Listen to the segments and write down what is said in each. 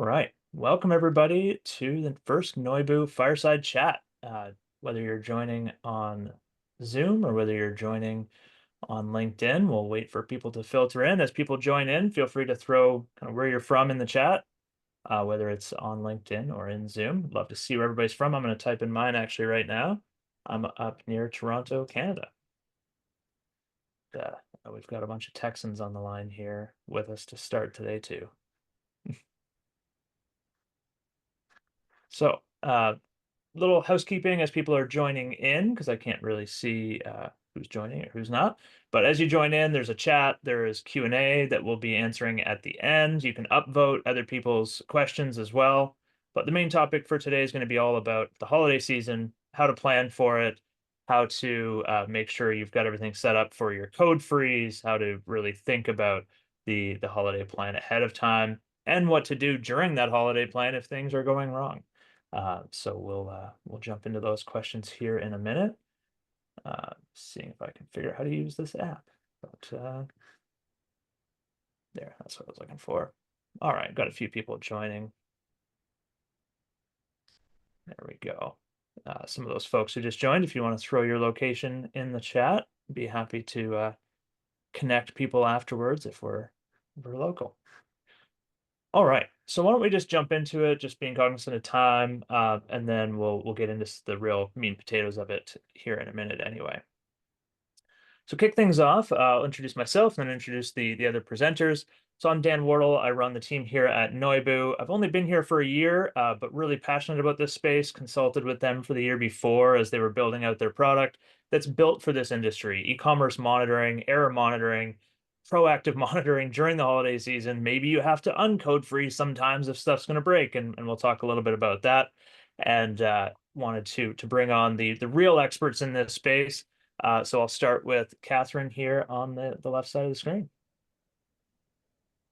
right. Welcome everybody to the first Noibu Fireside Chat. Whether you're joining on Zoom or whether you're joining on LinkedIn, we'll wait for people to filter in. As people join in, feel free to throw kind of where you're from in the chat, whether it's on LinkedIn or in Zoom. I'd love to see where everybody's from. I'm going to type in mine actually right now. I'm up near Toronto, Canada. We've got a bunch of Texans on the line here with us to start today too. So, little housekeeping as people are joining in, because I can't really see who's joining or who's not. But as you join in, there's a chat, there is Q&A that we'll be answering at the end. You can upvote other people's questions as well. But the main topic for today is going to be all about the holiday season, how to plan for it, how to make sure you've got everything set up for your code freeze, how to really think about the holiday plan ahead of time, and what to do during that holiday plan if things are going wrong. So we'll jump into those questions here in a minute. Seeing if I can figure out how to use this app. But there, that's what I was looking for. All right, got a few people joining. There we go. Some of those folks who just joined, if you want to throw your location in the chat, be happy to connect people afterwards if we're local. All right, so why don't we just jump into it, just being cognizant of time, and then we'll get into the real meat and potatoes of it here in a minute anyway. So kick things off, I'll introduce myself and then introduce the other presenters. So I'm Dan Wardle. I run the team here at Noibu. I've only been here for a year, but really passionate about this space, consulted with them for the year before as they were building out their product that's built for this industry, e-commerce monitoring, error monitoring, proactive monitoring during the holiday season. Maybe you have to uncode freeze sometimes if stuff's going to break, and we'll talk a little bit about that. And wanted to bring on the real experts in this space. So I'll start with Catherine here on the left side of the screen.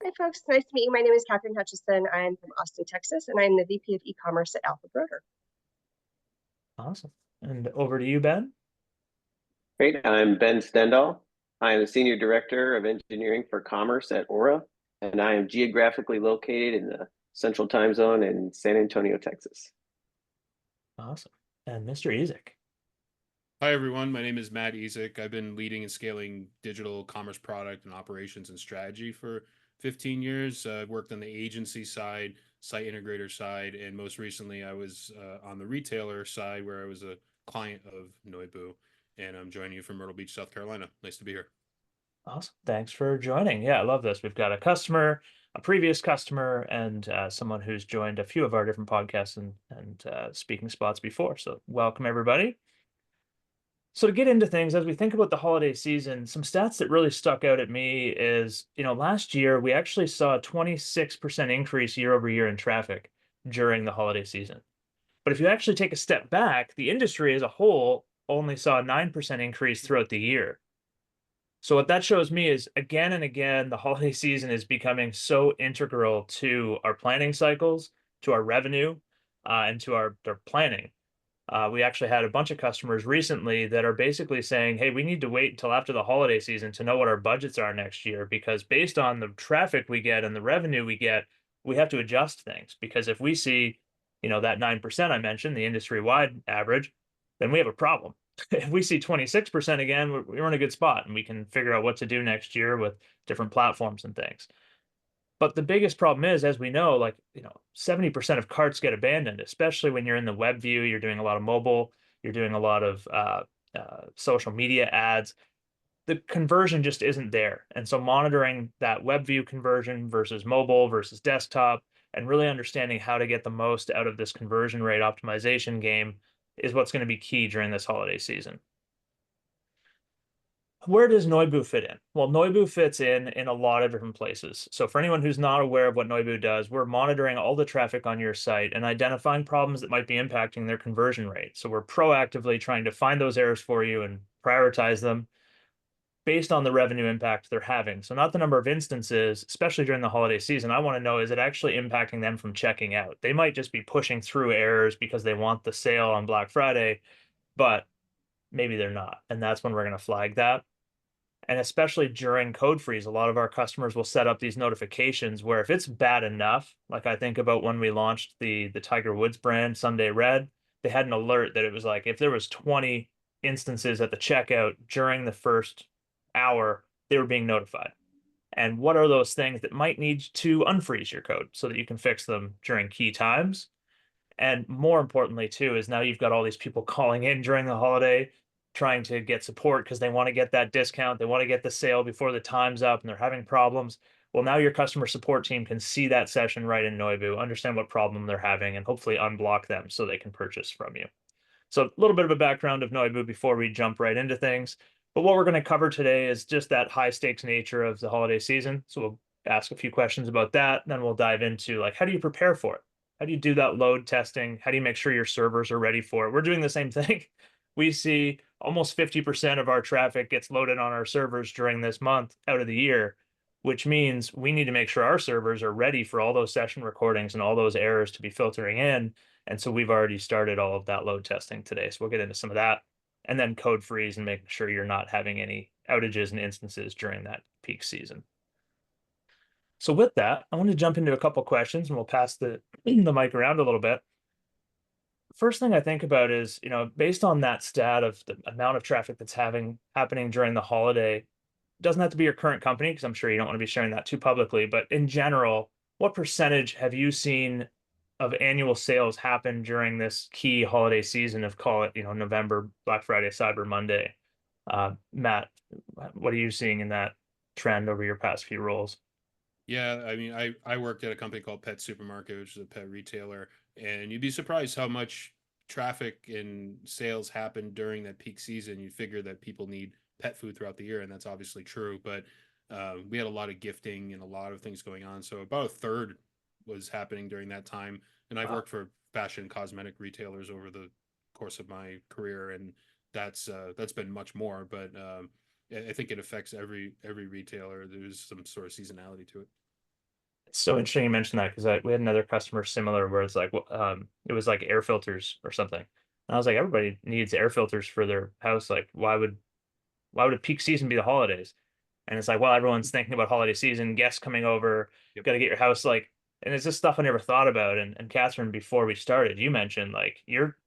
Hi, folks. Nice to meet you. My name is Catherine Hutchison. I'm from Austin, Texas, and I'm the VP of e-commerce at Alpha Broder. Awesome. And over to you, Ben. Great. I'm Ben Stendal. I am the Senior Director of Engineering for Commerce at Aura, and I am geographically located in the Central Time Zone in San Antonio, Texas. Awesome. And Mr. Ezek. Hi, everyone. My name is Matt Ezek. I've been leading and scaling digital commerce product and operations and strategy for 15 years. I've worked on the agency side, site integrator side, and most recently I was on the retailer side where I was a client of Noibu. And I'm joining you from Myrtle Beach, South Carolina. Nice to be here. Awesome. Thanks for joining. Yeah, I love this. We've got a customer, a previous customer, and someone who's joined a few of our different podcasts and speaking spots before. So welcome, everybody. So to get into things, as we think about the holiday season, some stats that really stuck out at me is, last year we actually saw a 26% increase year over year in traffic during the holiday season. But if you actually take a step back, the industry as a whole only saw a 9% increase throughout the year. So what that shows me is, again and again, the holiday season is becoming so integral to our planning cycles, to our revenue, and to our planning. We actually had a bunch of customers recently that are basically saying, hey, we need to wait until after the holiday season to know what our budgets are next year, because based on the traffic we get and the revenue we get, we have to adjust things. Because if we see, that 9% I mentioned, the industry-wide average, then we have a problem. If we see 26% again, we're in a good spot and we can figure out what to do next year with different platforms and things. But the biggest problem is, as we know, 70% of carts get abandoned, especially when you're in the web view, you're doing a lot of mobile, you're doing a lot of social media ads. The conversion just isn't there. And so monitoring that web view conversion versus mobile versus desktop and really understanding how to get the most out of this conversion rate optimization game is what's going to be key during this holiday season. Where does Noibu fit in? Well, Noibu fits in a lot of different places. So for anyone who's not aware of what Noibu does, we're monitoring all the traffic on your site and identifying problems that might be impacting their conversion rate. So we're proactively trying to find those errors for you and prioritize them based on the revenue impact they're having. So not the number of instances, especially during the holiday season. I want to know, is it actually impacting them from checking out? They might just be pushing through errors because they want the sale on Black Friday, but maybe they're not. And that's when we're going to flag that. And especially during code freeze, a lot of our customers will set up these notifications where if it's bad enough, like I think about when we launched the Tiger Woods brand Sunday Red, they had an alert that it was like if there was 20 instances at the checkout during the first hour, they were being notified. And what are those things that might need to unfreeze your code so that you can fix them during key times? And more importantly, too, is now you've got all these people calling in during the holiday trying to get support because they want to get that discount. They want to get the sale before the time's up and they're having problems. Well, now your customer support team can see that session right in Noibu, understand what problem they're having, and hopefully unblock them so they can purchase from you. So a little bit of a background of Noibu before we jump right into things. But what we're going to cover today is just that high stakes nature of the holiday season. So we'll ask a few questions about that. Then we'll dive into like, how do you prepare for it? How do you do that load testing? How do you make sure your servers are ready for it? We're doing the same thing. We see almost 50% of our traffic gets loaded on our servers during this month out of the year, which means we need to make sure our servers are ready for all those session recordings and all those errors to be filtering in. And so we've already started all of that load testing today. So we'll get into some of that and then code freeze and making sure you're not having any outages and instances during that peak season. So with that, I want to jump into a couple questions and we'll pass the mic around a little bit. First thing I think about is, based on that stat of the amount of traffic that's happening during the holiday, it doesn't have to be your current company because I'm sure you don't want to be sharing that too publicly, but in general, what percentage have you seen of annual sales happen during this key holiday season of, call it, November, Black Friday, Cyber Monday? Matt, what are you seeing in that trend over your past few roles? Yeah, I mean, I worked at a company called Pet Supermarket, which is a pet retailer, and you'd be surprised how much traffic and sales happen during that peak season. You figure that people need pet food throughout the year, and that's obviously true. But we had a lot of gifting and a lot of things going on, so about a third was happening during that time. And I've Wow. worked for fashion cosmetic retailers over the course of my career, and that's been much more. But I think it affects every retailer. There's some sort of seasonality to it. It's so interesting you mentioned that because we had another customer similar where it's like, it was like air filters or something. And I was like, everybody needs air filters for their house. Like, why would a peak season be the holidays? And it's like, well, everyone's thinking about holiday season, guests coming over, Yep. got to get your house like, and it's just stuff I never thought about. And Catherine, before we started, you mentioned like your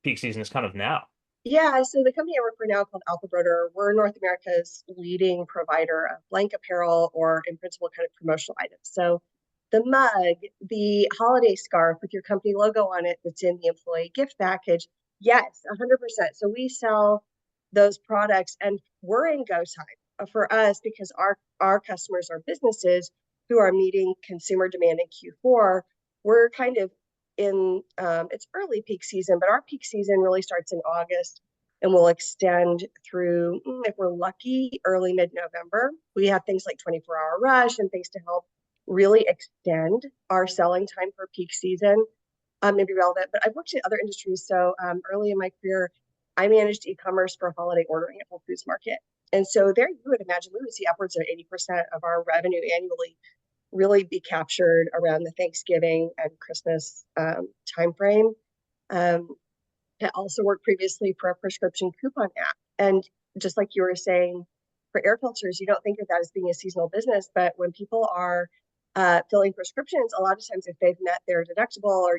peak season is kind of now. Yeah, so the company I work for now called Alpha Broder, we're North America's leading provider of blank apparel or in principle kind of promotional items. So the mug, the holiday scarf with your company logo on it that's in the employee gift package, yes, 100%. So we sell those products and we're in go time for us because our customers are businesses who are meeting consumer demand in Q4. We're kind of in it's early peak season, but our peak season really starts in August and will extend through, if we're lucky, early mid-November. We have things like 24-hour rush and things to help really extend our selling time for peak season. Maybe relevant, but I've worked in other industries. So early in my career, I managed e-commerce for holiday ordering at Whole Foods Market. And so there you would imagine we would see upwards of 80% of our revenue annually really be captured around the Thanksgiving and Christmas timeframe. I also worked previously for a prescription coupon app. And just like you were saying, for air filters, you don't think of that as being a seasonal business, but when people are filling prescriptions, a lot of times if they've met their deductible or,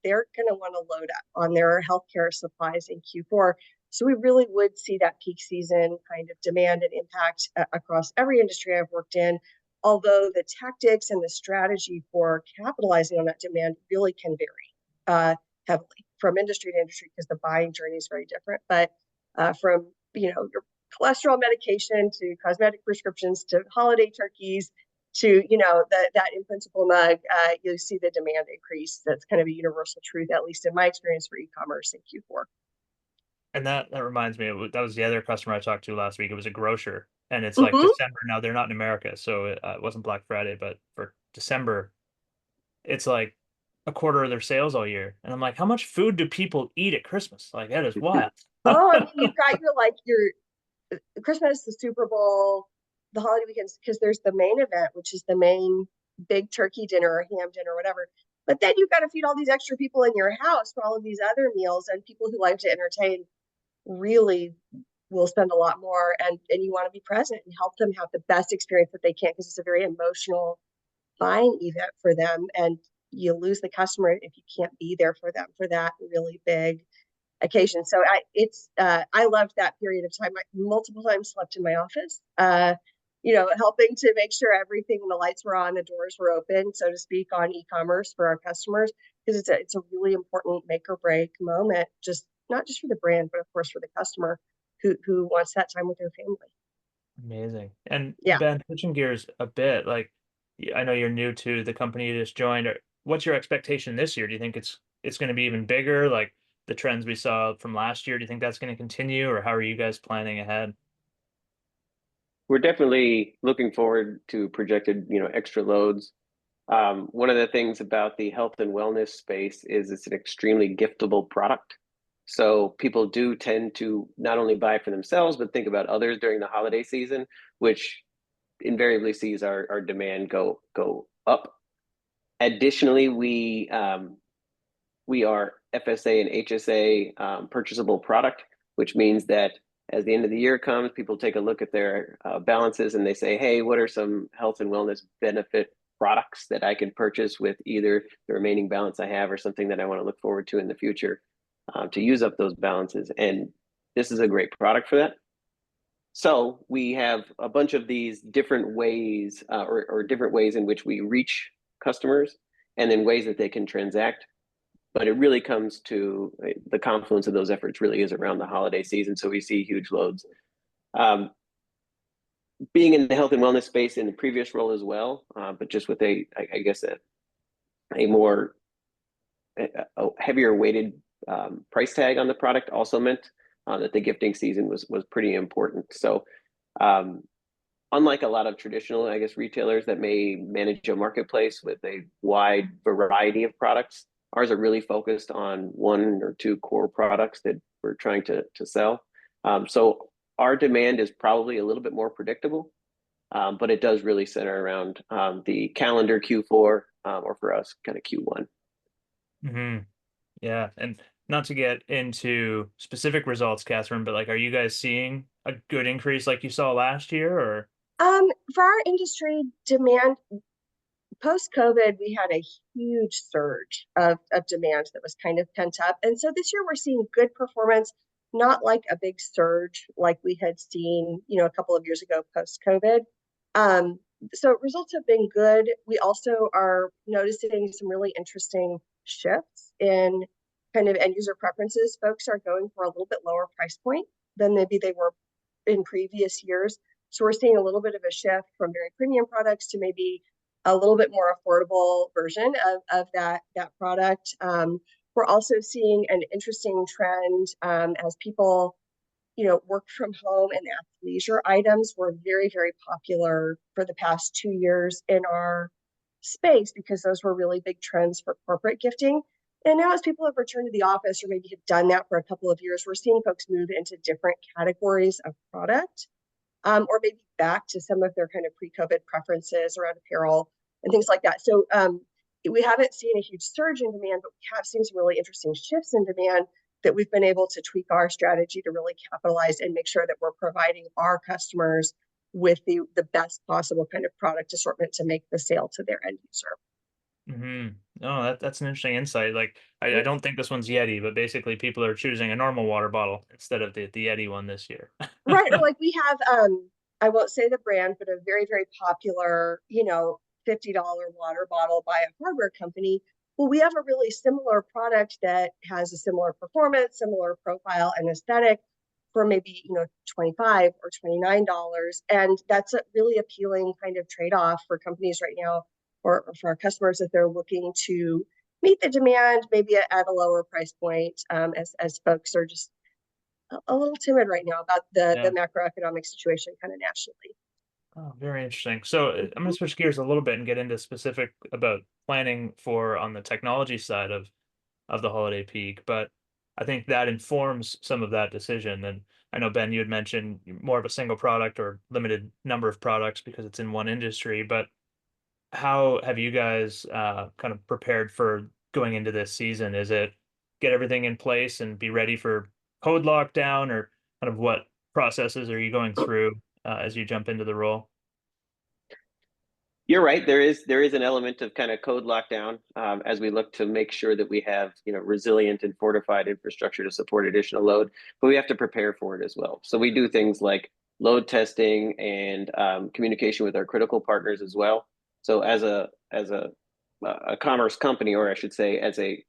they're going to want to load up on their healthcare supplies in Q4. So we really would see that peak season kind of demand and impact across every industry I've worked in. Although the tactics and the strategy for capitalizing on that demand really can vary heavily from industry to industry because the buying journey is very different. But from your cholesterol medication to cosmetic prescriptions to holiday turkeys to that in principle mug, you'll see the demand increase. That's kind of a universal truth, at least in my experience for e-commerce in Q4. And that reminds me, that was the other customer I talked to last week. It was a grocer, and it's like December now. They're not in America, so it wasn't Black Friday, but for December, it's like a quarter of their sales all year. And I'm like, how much food do people eat at Christmas? Like that is wild. Oh, I mean, you've got your Christmas, the Super Bowl, the holiday weekends, because there's the main event, which is the main big turkey dinner or ham dinner or whatever. But then you've got to feed all these extra people in your house for all of these other meals, and people who like to entertain really will spend a lot more, and you want to be present and help them have the best experience that they can, because it's a very emotional buying event for them, and you lose the customer if you can't be there for them for that really big occasion. So I loved that period of time. I multiple times slept in my office, helping to make sure everything, the lights were on, the doors were open, so to speak, on e-commerce for our customers, because it's a really important make or break moment, just not just for the brand, but of course for the customer who wants that time with their family. Amazing. And Yeah. Ben, switching gears a bit, like I know you're new to the company you just joined. What's your expectation this year? Do you think it's going to be even bigger, like the trends we saw from last year? Do you think that's going to continue, or how are you guys planning ahead? We're definitely looking forward to projected, extra loads. One of the things about the health and wellness space is it's an extremely giftable product. So people do tend to not only buy for themselves, but think about others during the holiday season, which invariably sees our demand go up. Additionally, we are FSA and HSA purchasable product, which means that as the end of the year comes, people take a look at their balances and they say, hey, what are some health and wellness benefit products that I can purchase with either the remaining balance I have or something that I want to look forward to in the future to use up those balances. And this is a great product for that. So we have a bunch of these different ways or different ways in which we reach customers, and then ways that they can transact. But it really comes to the confluence of those efforts really is around the holiday season. So we see huge loads. Being in the health and wellness space in the previous role as well, but just with a more heavier weighted price tag on the product also meant that the gifting season was pretty important. So unlike a lot of traditional, retailers that may manage a marketplace with a wide variety of products, ours are really focused on one or two core products that we're trying to sell. So our demand is probably a little bit more predictable, but it does really center around the calendar Q4 or for us, kind of Q1. Mm-hmm. Yeah, and not to get into specific results, Catherine, but like, are you guys seeing a good increase like you saw last year, or? For our industry, demand post-COVID, we had a huge surge of demand that was kind of pent up. And so this year we're seeing good performance, not like a big surge like we had seen, a couple of years ago post-COVID. So results have been good. We also are noticing some really interesting shifts in kind of end user preferences. Folks are going for a little bit lower price point than maybe they were in previous years. So we're seeing a little bit of a shift from very premium products to maybe a little bit more affordable version of that product. We're also seeing an interesting trend as people, work from home, and athleisure items were very, very popular for the past 2 years in our space because those were really big trends for corporate gifting. And now as people have returned to the office or maybe have done that for a couple of years, we're seeing folks move into different categories of product. Or maybe back to some of their kind of pre-COVID preferences around apparel and things like that. So we haven't seen a huge surge in demand, but we have seen some really interesting shifts in demand that we've been able to tweak our strategy to really capitalize and make sure that we're providing our customers with the best possible kind of product assortment to make the sale to their end user. Mm-hmm. No, that's an interesting insight. Like, I don't think this one's Yeti, but basically people are choosing a normal water bottle instead of the Yeti one this year. Right. Or like we have, I won't say the brand, but a very, very popular, $50 water bottle by a hardware company. Well, we have a really similar product that has a similar performance, similar profile and aesthetic for maybe, $25 or $29. And that's a really appealing kind of trade-off for companies right now, or for our customers, if they're looking to meet the demand, maybe at a lower price point, as folks are just a little timid right now about the macroeconomic situation kind of nationally. Oh, very interesting. So I'm going to switch gears a little bit and get into specific about planning for on the technology side of the holiday peak. But I think that informs some of that decision. And I know, Ben, you had mentioned more of a single product or limited number of products because it's in one industry. But how have you guys kind of prepared for going into this season? Is it get everything in place and be ready for code lockdown, or kind of what processes are you going through as you jump into the role? You're right. There is an element of kind of code lockdown as we look to make sure that we have resilient and fortified infrastructure to support additional load, but we have to prepare for it as well. So we do things like load testing and communication with our critical partners as well. So as a commerce company, or I should say, as a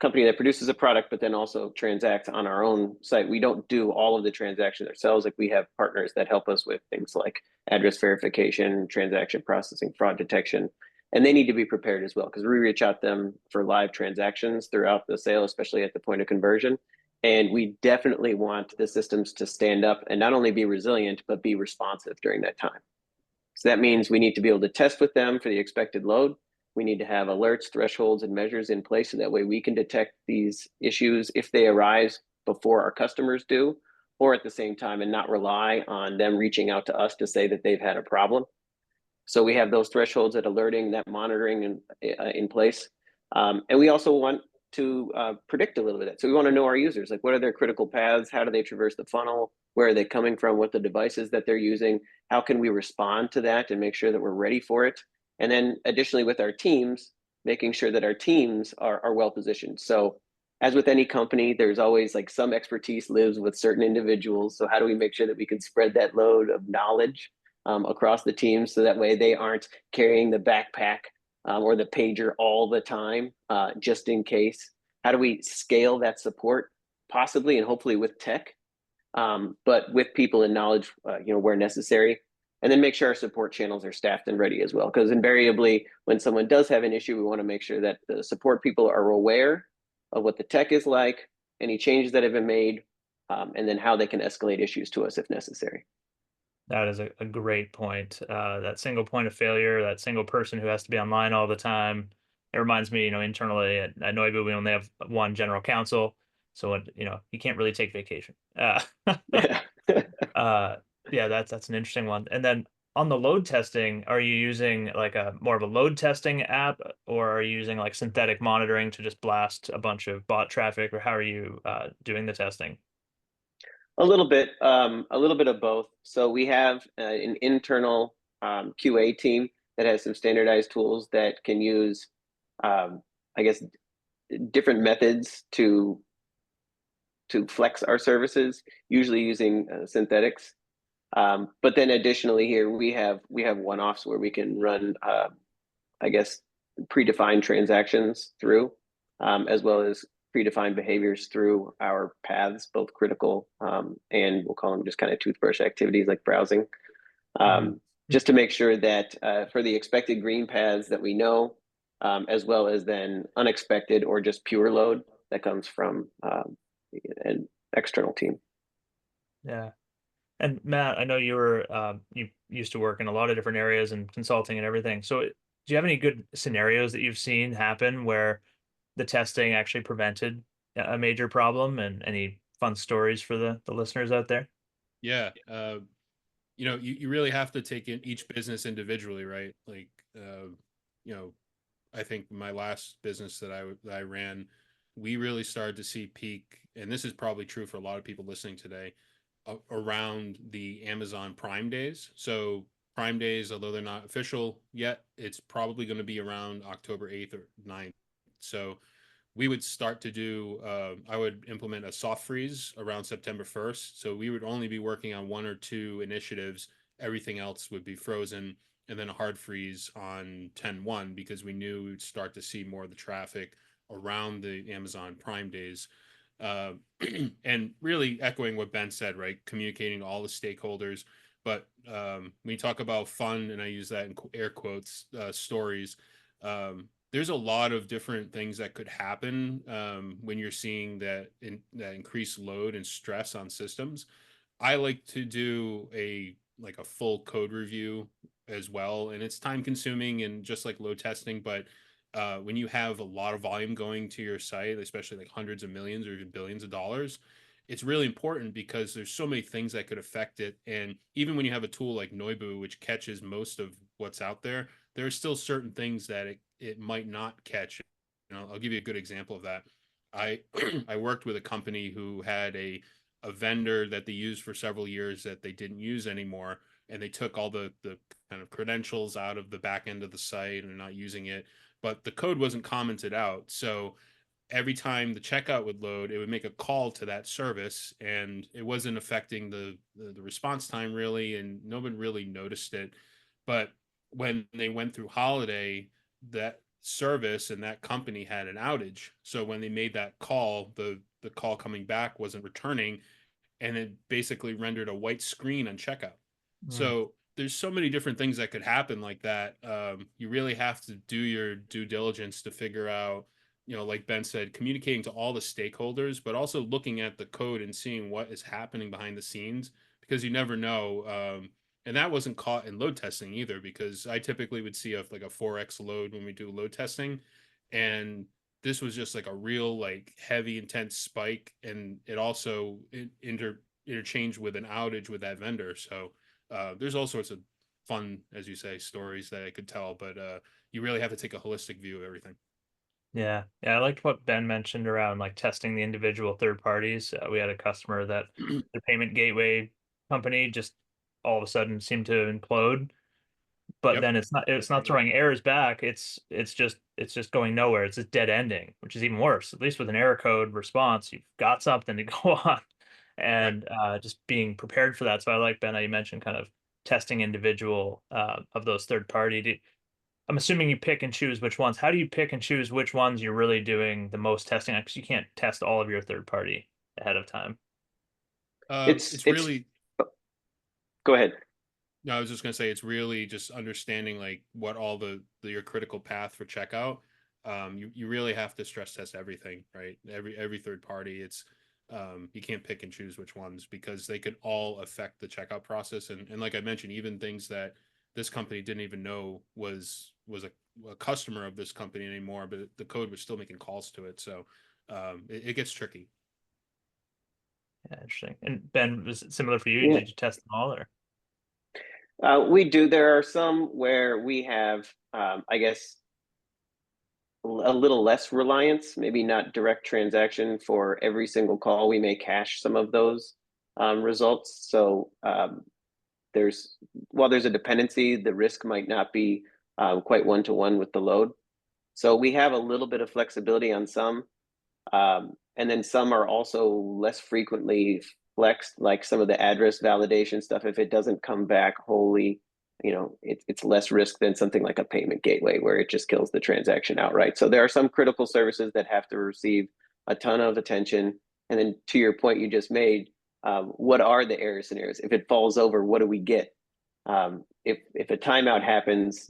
company that produces a product but then also transacts on our own site, we don't do all of the transactions ourselves. Like, we have partners that help us with things like address verification, transaction processing, fraud detection, and they need to be prepared as well, because we reach out to them for live transactions throughout the sale, especially at the point of conversion. And we definitely want the systems to stand up and not only be resilient but be responsive during that time. So that means we need to be able to test with them for the expected load. We need to have alerts, thresholds, and measures in place so that way we can detect these issues if they arise before our customers do, or at the same time, and not rely on them reaching out to us to say that they've had a problem. So we have those thresholds, that alerting, that monitoring in place. And we also want to predict a little bit of that. So we want to know our users, like, what are their critical paths? How do they traverse the funnel? Where are they coming from? What the devices that they're using? How can we respond to that and make sure that we're ready for it? And then additionally with our teams, making sure that our teams are well positioned. So as with any company, there's always like some expertise lives with certain individuals. So how do we make sure that we can spread that load of knowledge across the team, so that way they aren't carrying the backpack or the pager all the time, just in case? How do we scale that support, possibly and hopefully with tech, but with people and knowledge, where necessary? And then make sure our support channels are staffed and ready as well, because invariably, when someone does have an issue, we want to make sure that the support people are aware of what the tech is like, any changes that have been made, and then how they can escalate issues to us if necessary. That is a great point. That single point of failure, that single person who has to be online all the time. It reminds me, internally at Noibu, we only have one general counsel, so you can't really take vacation. Uh, yeah, that's an interesting one. And then on the load testing, are you using like a more of a load testing app, or are you using like synthetic monitoring to just blast a bunch of bot traffic, or how are you doing the testing? A little bit of both. So we have an internal QA team that has some standardized tools that can use, I guess, different methods to flex our services, usually using synthetics. But then additionally, here we have one-offs where we can run, I guess, predefined transactions through, as well as predefined behaviors through our paths, both critical and we'll call them just kind of toothbrush activities like browsing, just to make sure that for the expected green paths that we know, as well as then unexpected or just pure load that comes from an external team. Yeah. And Matt, I know you used to work in a lot of different areas and consulting and everything. So do you have any good scenarios that you've seen happen where the testing actually prevented a major problem, and any fun stories for the listeners out there? Yeah. You really have to take in each business individually, right? Like, I think my last business that I ran, we really started to see peak, and this is probably true for a lot of people listening today, around the Amazon Prime days. So Prime days, although they're not official yet, it's probably going to be around October 8th or 9th. So we would start to do, I would implement a soft freeze around September 1st. So we would only be working on one or two initiatives. Everything else would be frozen, and then a hard freeze on 10/1, because we knew we would start to see more of the traffic around the Amazon Prime days. Uh, and really echoing what Ben said, right? Communicating to all the stakeholders. But when you talk about fun, and I use that in air quotes, stories, there's a lot of different things that could happen when you're seeing that increased load and stress on systems. I like to do a full code review as well, and it's time consuming and just like load testing. But when you have a lot of volume going to your site, especially like hundreds of millions or even billions of dollars, it's really important because there's so many things that could affect it. And even when you have a tool like Noibu, which catches most of what's out there, there are still certain things that it might not catch. I'll give you a good example of that. I I worked with a company who had a a vendor that they used for several years that they didn't use anymore, and they took all the kind of credentials out of the back end of the site and not using it, but the code wasn't commented out. So every time the checkout would load, it would make a call to that service, and it wasn't affecting the response time really, and nobody really noticed it. But when they went through holiday, that service and that company had an outage. So when they made that call, the call coming back wasn't returning, and it basically rendered a white screen on checkout. Mm. So there's so many different things that could happen like that. You really have to do your due diligence to figure out, like Ben said, communicating to all the stakeholders, but also looking at the code and seeing what is happening behind the scenes, because you never know. And that wasn't caught in load testing either, because I typically would see like a 4x load when we do load testing. And this was just like a real like heavy intense spike, and it also interchanged with an outage with that vendor. So there's all sorts of fun, as you say, stories that I could tell, but you really have to take a holistic view of everything. Yeah. Yeah. I liked what Ben mentioned around like testing the individual third parties. We had a customer that the payment gateway company just all of a sudden seemed to implode, but Yep. then it's not throwing errors back. It's just going nowhere. It's just dead ending, which is even worse. At least with an error code response, you've got something to go on, Right. and just being prepared for that. So I like, Ben, how you mentioned kind of testing individual of those third party. I'm assuming you pick and choose which ones. How do you pick and choose which ones you're really doing the most testing on? Because you can't test all of your third party ahead of time. It's It's it's really, Go ahead. no, I was just gonna say it's really just understanding like what all your critical path for checkout. You really have to stress test everything, right? Every third party. It's you can't pick and choose which ones, because they could all affect the checkout process. And like I mentioned, even things that this company didn't even know was a customer of this company anymore, but the code was still making calls to it. So it gets tricky. Yeah, interesting. And Ben, was it similar for you? Yeah, Did you test them all, or? we do. There are some where we have, I guess, a little less reliance, maybe not direct transaction for every single call. We may cache some of those results. So there's while there's a dependency, the risk might not be quite one-to-one with the load. So we have a little bit of flexibility on some. And then some are also less frequently flexed, like some of the address validation stuff. If it doesn't come back wholly, it's less risk than something like a payment gateway where it just kills the transaction outright. So there are some critical services that have to receive a ton of attention. And then to your point you just made, what are the error scenarios? If it falls over, what do we get? If a timeout happens,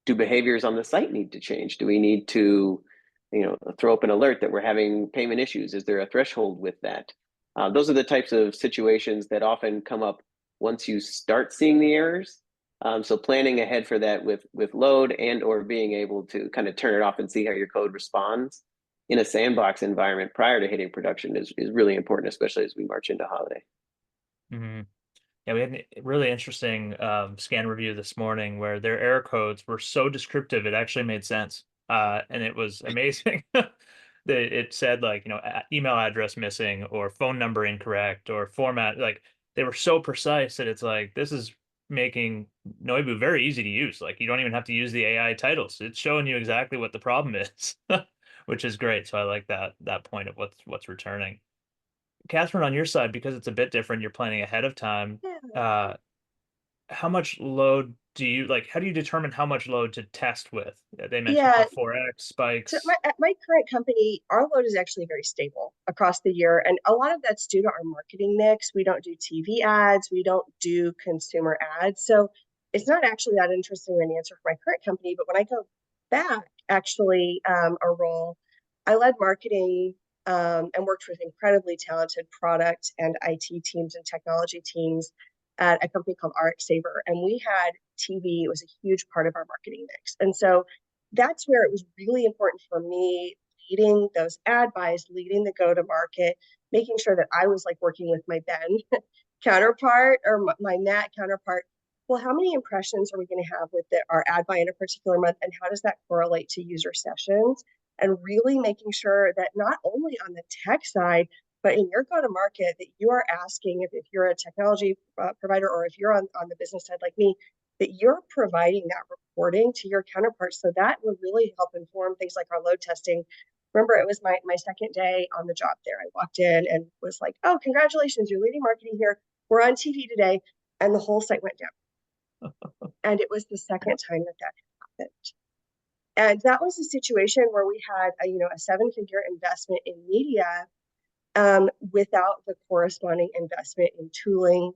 do behaviors on the site need to change? Do we need to throw up an alert that we're having payment issues? Is there a threshold with that? Those are the types of situations that often come up once you start seeing the errors. So planning ahead for that with load and or being able to kind of turn it off and see how your code responds in a sandbox environment prior to hitting production is really important, especially as we march into holiday. Mm-hmm. Yeah, we had a really interesting scan review this morning where their error codes were so descriptive it actually made sense, and it was amazing. It said like email address missing or phone number incorrect or format, like they were so precise that it's like this is making Noibu very easy to use. Like you don't even have to use the AI titles; it's showing you exactly what the problem is, which is great. So I like that point of what's returning. Catherine, on your side, because it's a bit different, you're planning ahead of time. Yeah. Uh, how much load do you like? How do you determine how much load to test with? They mentioned Yeah. about 4x So spikes. at my current company, our load is actually very stable across the year. And a lot of that's due to our marketing mix. We don't do TV ads. We don't do consumer ads. So it's not actually that interesting an answer for my current company. But when I go back, actually, a role, I led marketing and worked with incredibly talented product and IT teams and technology teams at a company called RX Saver. And we had TV. It was a huge part of our marketing mix. And so that's where it was really important for me leading those ad buys, leading the go-to-market, making sure that I was like working with my Ben counterpart or my Matt counterpart. Well, how many impressions are we going to have with our ad buy in a particular month? And how does that correlate to user sessions? And really making sure that not only on the tech side, But in your go-to-market that you are asking, if you're a technology provider, or if you're on the business side like me, that you're providing that reporting to your counterparts. So that would really help inform things like our load testing. Remember, it was my second day on the job there. I walked in and was like, oh, congratulations, you're leading marketing here. We're on TV today. And the whole site went down. And it was the second time that happened. And that was a situation where we had a 7-figure investment in media without the corresponding investment in tooling,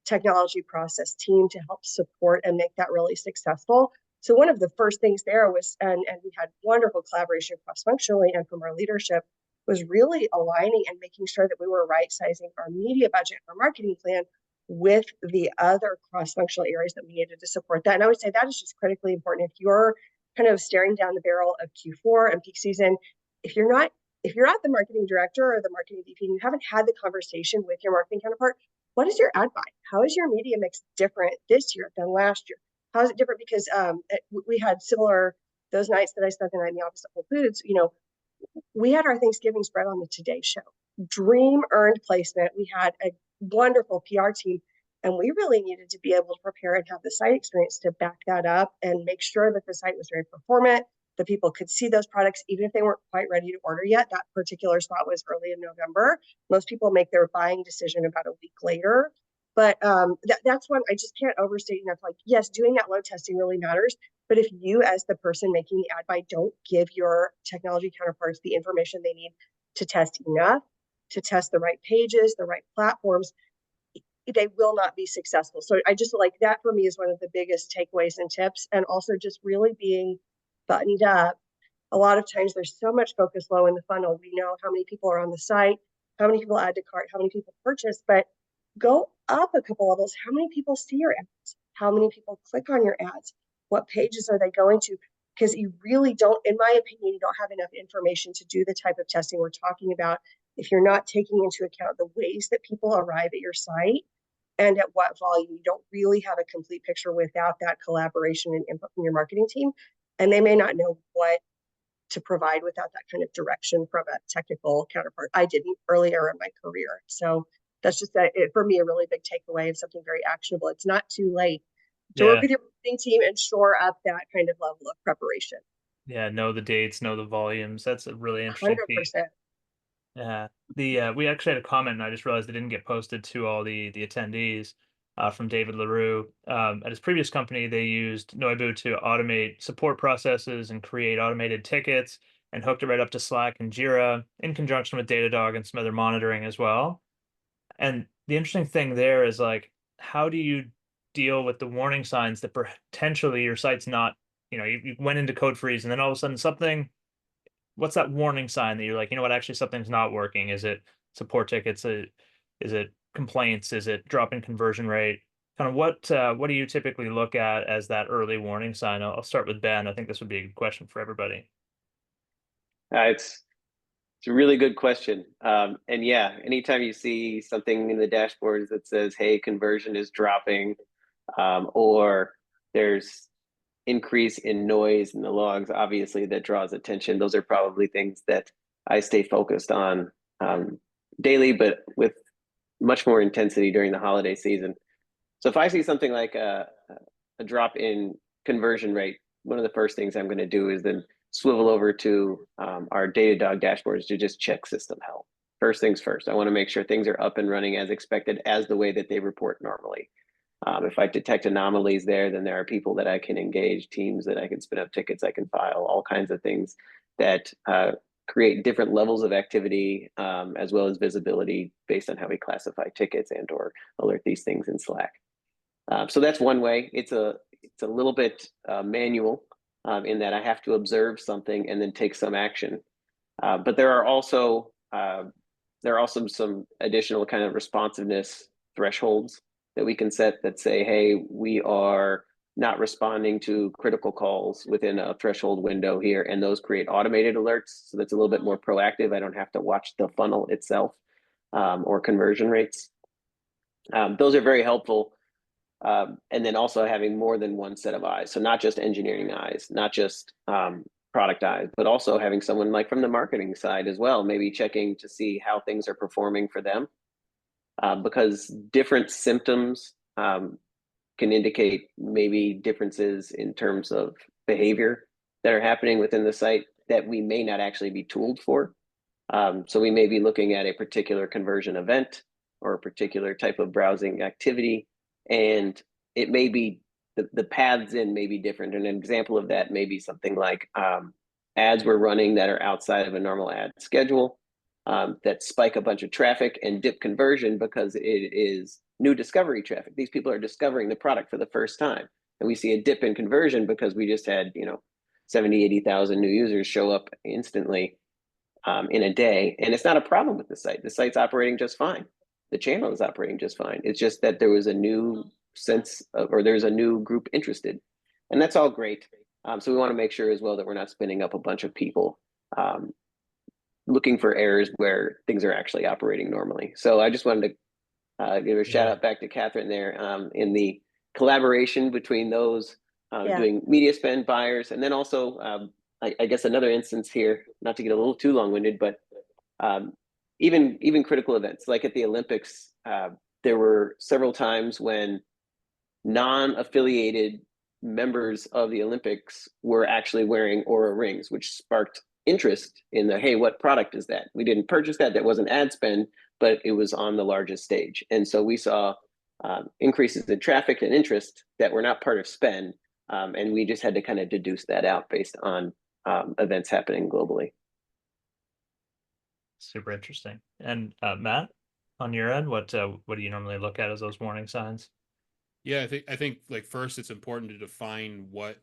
technology process team to help support and make that really successful. So one of the first things there was, and we had wonderful collaboration cross-functionally and from our leadership, was really aligning and making sure that we were right-sizing our media budget, our marketing plan with the other cross-functional areas that we needed to support that. And I would say that is just critically important. If you're kind of staring down the barrel of Q4 and peak season, if you're not the marketing director or the marketing VP and you haven't had the conversation with your marketing counterpart, what is your ad buy? How is your media mix different this year than last year? How is it different? Because we had similar, those nights that I spent the night in the office at Whole Foods, we had our Thanksgiving spread on the Today Show. Dream earned placement. We had a wonderful PR team, and we really needed to be able to prepare and have the site experience to back that up and make sure that the site was very performant, that people could see those products even if they weren't quite ready to order yet. That particular spot was early in November. Most people make their buying decision about a week later. But that's one I just can't overstate enough. Like, yes, doing that load testing really matters. But if you, as the person making the ad buy, don't give your technology counterparts the information they need to test enough, to test the right pages, the right platforms, they will not be successful. So I just like that for me is one of the biggest takeaways and tips. And also just really being buttoned up. A lot of times there's so much focus low in the funnel. We know how many people are on the site, how many people add to cart, how many people purchase, but go up a couple levels. How many people see your ads? How many people click on your ads? What pages are they going to? Because you really don't, in my opinion, you don't have enough information to do the type of testing we're talking about if you're not taking into account the ways that people arrive at your site and at what volume. You don't really have a complete picture without that collaboration and input from your marketing team. And they may not know what to provide without that kind of direction from a technical counterpart. I didn't earlier in my career. So that's just for me, a really big takeaway of something very actionable. It's not too late to work with your marketing team and shore up that kind of level of preparation. Yeah, know the dates, know the volumes. That's a really interesting 100%. piece. Yeah. We actually had a comment, and I just realized it didn't get posted to all the attendees from David LaRue. At his previous company, they used Noibu to automate support processes and create automated tickets, and hooked it right up to Slack and Jira in conjunction with Datadog and some other monitoring as well. And the interesting thing there is, like, how do you deal with the warning signs that potentially your site's not, you went into code freeze and then all of a sudden what's that warning sign that you're like, what, actually something's not working? Is it support tickets? Is it complaints? Is it drop in conversion rate? Kind of what do you typically look at as that early warning sign? I'll start with Ben. I think this would be a good question for everybody. It's a really good question. And yeah, anytime you see something in the dashboards that says, hey, conversion is dropping, or there's increase in noise in the logs, obviously that draws attention. Those are probably things that I stay focused on daily, but with much more intensity during the holiday season. So if I see something like a drop in conversion rate, one of the first things I'm going to do is then swivel over to our Datadog dashboards to just check system health. First things first, I want to make sure things are up and running as expected, as the way that they report normally. If I detect anomalies there, then there are people that I can engage, teams that I can spin up tickets, I can file, all kinds of things that create different levels of activity, as well as visibility based on how we classify tickets and or alert these things in Slack. So that's one way. It's a little bit manual in that I have to observe something and then take some action. But there are also some additional kind of responsiveness thresholds that we can set that say, hey, we are not responding to critical calls within a threshold window here, and those create automated alerts. So that's a little bit more proactive. I don't have to watch the funnel itself or conversion rates. Those are very helpful. And then also having more than one set of eyes. So not just engineering eyes, not just product eyes, but also having someone like from the marketing side as well, maybe checking to see how things are performing for them, because different symptoms can indicate maybe differences in terms of behavior that are happening within the site that we may not actually be tooled for. So we may be looking at a particular conversion event or a particular type of browsing activity, and it may be the paths in may be different. And an example of that may be something like ads we're running that are outside of a normal ad schedule, that spike a bunch of traffic and dip conversion because it is new discovery traffic. These people are discovering the product for the first time. And we see a dip in conversion because we just had, 70, 80,000 new users show up instantly in a day. And it's not a problem with the site. The site's operating just fine. The channel is operating just fine. It's just that there was a new sense of, or there's a new group interested. And that's all great. So we want to make sure as well that we're not spinning up a bunch of people looking for errors where things are actually operating normally. So I just wanted to give a shout out back to Catherine there in the collaboration between those doing media spend buyers. And then also, I guess another instance here, not to get a little too long-winded, but even critical events, like at the Olympics, there were several times when non-affiliated members of the Olympics were actually wearing Aura rings, which sparked interest in the, hey, what product is that? We didn't purchase that. That wasn't ad spend, but it was on the largest stage. And so we saw increases in traffic and interest that were not part of spend. And we just had to kind of deduce that out based on events happening globally. Super interesting. And Matt, on your end, what do you normally look at as those warning signs? Yeah, I think like first it's important to define what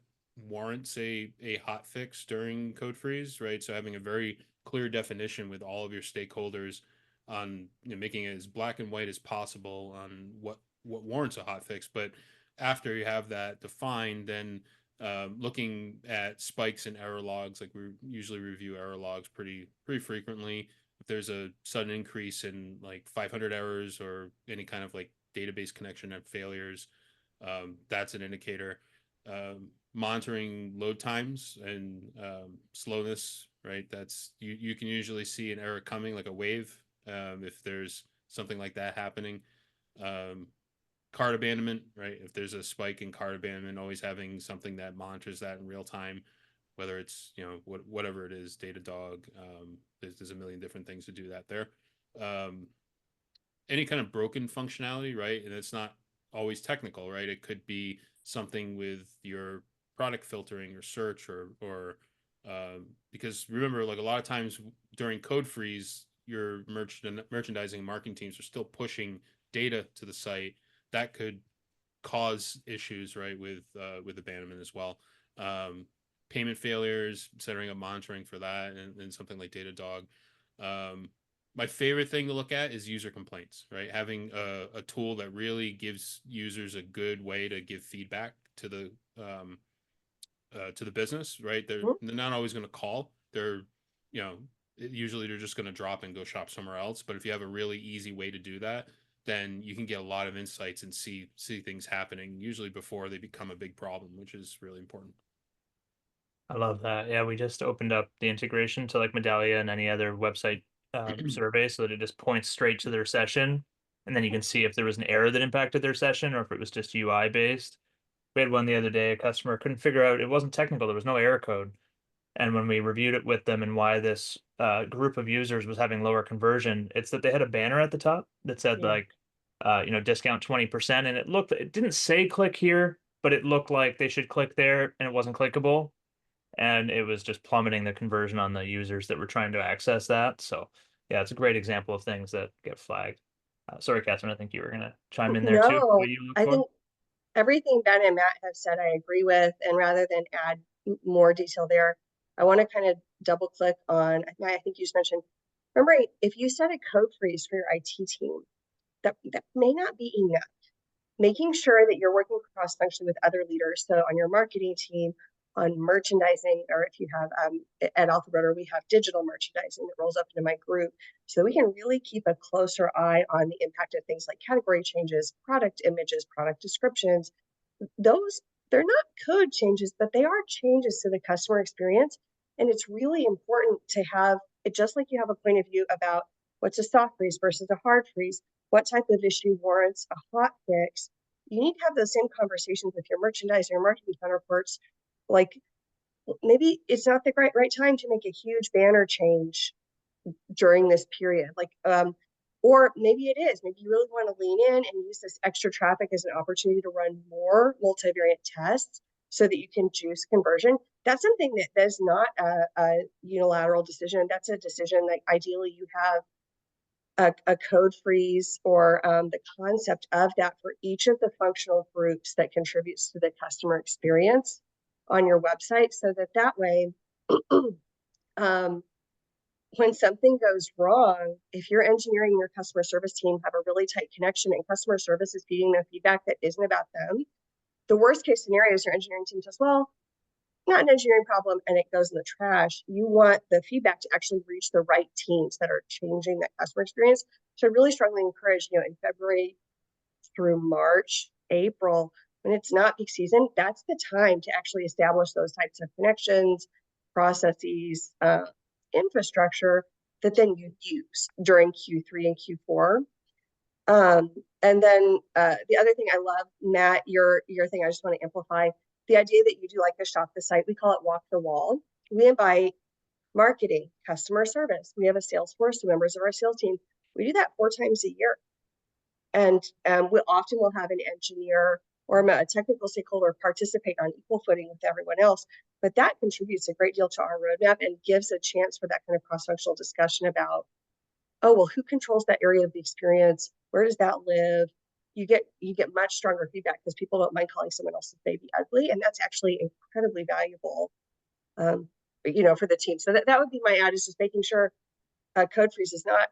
warrants a hot fix during code freeze, right? So having a very clear definition with all of your stakeholders on making it as black and white as possible on what warrants a hot fix. But after you have that defined, then looking at spikes and error logs, like we usually review error logs pretty frequently. If there's a sudden increase in like 500 errors or any kind of like database connection and failures, that's an indicator. Monitoring load times and slowness, right? That's you can usually see an error coming, like a wave, if there's something like that happening. Cart abandonment, right? If there's a spike in cart abandonment, always having something that monitors that in real time, whether it's whatever it is, Datadog. There's a million different things to do that there. Any kind of broken functionality, right? And it's not always technical, right? It could be something with your product filtering or search or because remember, like a lot of times during code freeze, your merchandising and marketing teams are still pushing data to the site that could cause issues, right, with abandonment as well. Payment failures, setting up monitoring for that, and something like Datadog. My favorite thing to look at is user complaints, right? Having a tool that really gives users a good way to give feedback to the business, right? They're not always going to call. They're, usually they're just going to drop and go shop somewhere else. But if you have a really easy way to do that, then you can get a lot of insights and see things happening usually before they become a big problem, which is really important. I love that. Yeah, we just opened up the integration to like Medallia and any other website survey so that it just points straight to their session. And then you can see if there was an error that impacted their session or if it was just UI based. We had one the other day, a customer couldn't figure out, it wasn't technical, there was no error code. And when we reviewed it with them and why this group of users was having lower conversion, it's that they had a banner at the top that said like, discount 20%. And it didn't say click here, but it looked like they should click there and it wasn't clickable. And it was just plummeting the conversion on the users that were trying to access that. So yeah, it's a great example of things that get flagged. Sorry, Catherine, I think you were going to chime in there too. No, What you look I for? think everything Ben and Matt have said, I agree with. And rather than add more detail there, I want to kind of double click on, I think you just mentioned, remember, if you set a code freeze for your IT team, that may not be enough. Making sure that you're working cross-functionally with other leaders. So on your marketing team, on merchandising, or if you have at Alpha Rotor, we have digital merchandising that rolls up into my group. So we can really keep a closer eye on the impact of things like category changes, product images, product descriptions. Those, they're not code changes, but they are changes to the customer experience And it's really important to have it, just like you have a point of view about what's a soft freeze versus a hard freeze, what type of issue warrants a hot fix. You need to have those same conversations with your merchandise, your marketing counterparts. Like, maybe it's not the right time to make a huge banner change during this period. Or maybe it is. Maybe you really want to lean in and use this extra traffic as an opportunity to run more multivariate tests so that you can juice conversion. That's something that is not a unilateral decision. That's a decision that ideally you have a code freeze or the concept of that for each of the functional groups that contributes to the customer experience on your website, so that way, when something goes wrong, if your engineering and your customer service team have a really tight connection and customer service is feeding them feedback that isn't about them, the worst case scenario is your engineering team says, well, not an engineering problem, and it goes in the trash. You want the feedback to actually reach the right teams that are changing that customer experience. So I really strongly encourage, in February through March, April, when it's not peak season, that's the time to actually establish those types of connections, processes, infrastructure that then you use during Q3 and Q4. And then the other thing I love, Matt, your thing, I just want to amplify the idea that you do like the shop the site. We call it walk the wall. We invite marketing, customer service. We have a sales force, members of our sales team. We do that 4 times a year. And we often will have an engineer or a technical stakeholder participate on equal footing with everyone else. But that contributes a great deal to our roadmap and gives a chance for that kind of cross-functional discussion about, oh, well, who controls that area of the experience? Where does that live? You get much stronger feedback because people don't mind calling someone else's baby ugly. And that's actually incredibly valuable, for the team. So that would be my ad, is just making sure code freeze is not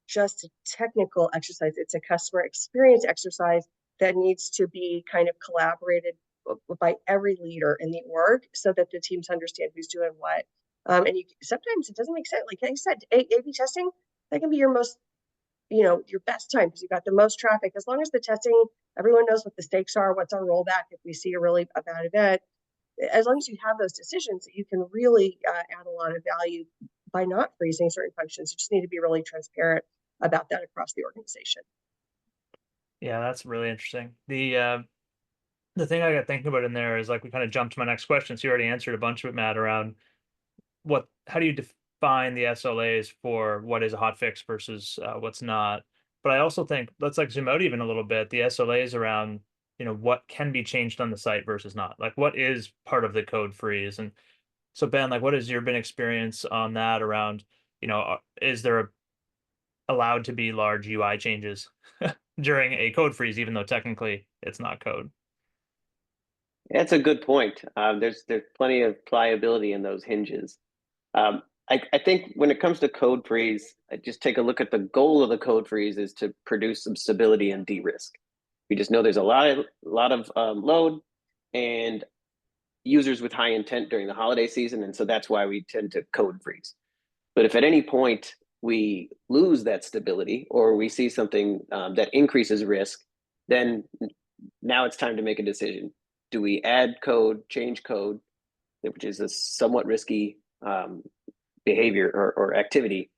just a technical exercise. It's a customer experience exercise that needs to be kind of collaborated by every leader in the org so that the teams understand who's doing what. And sometimes it doesn't make sense. Like I said, A/B testing, that can be your most, your best time because you've got the most traffic. As long as the testing, everyone knows what the stakes are, what's our rollback if we see a bad event. As long as you have those decisions, you can really add a lot of value by not freezing certain functions. You just need to be really transparent about that across the organization. Yeah, that's really interesting. The thing I got thinking about in there is, like, we kind of jumped to my next question. So you already answered a bunch of it, Matt, around how do you define the SLAs for what is a hot fix versus what's not. But I also think, let's like zoom out even a little bit, the SLAs around, what can be changed on the site versus not. Like, what is part of the code freeze? And so, Ben, like, what has your been experience on that around, is there allowed to be large UI changes during a code freeze, even though technically it's not code? That's a good point. There's plenty of pliability in those hinges. I think when it comes to code freeze, I just take a look at the goal of the code freeze is to produce some stability and de-risk. We just know there's a lot of load and users with high intent during the holiday season, and so that's why we tend to code freeze. But if at any point we lose that stability or we see something that increases risk, then now it's time to make a decision. Do we add code, change code, which is a somewhat risky behavior or activity,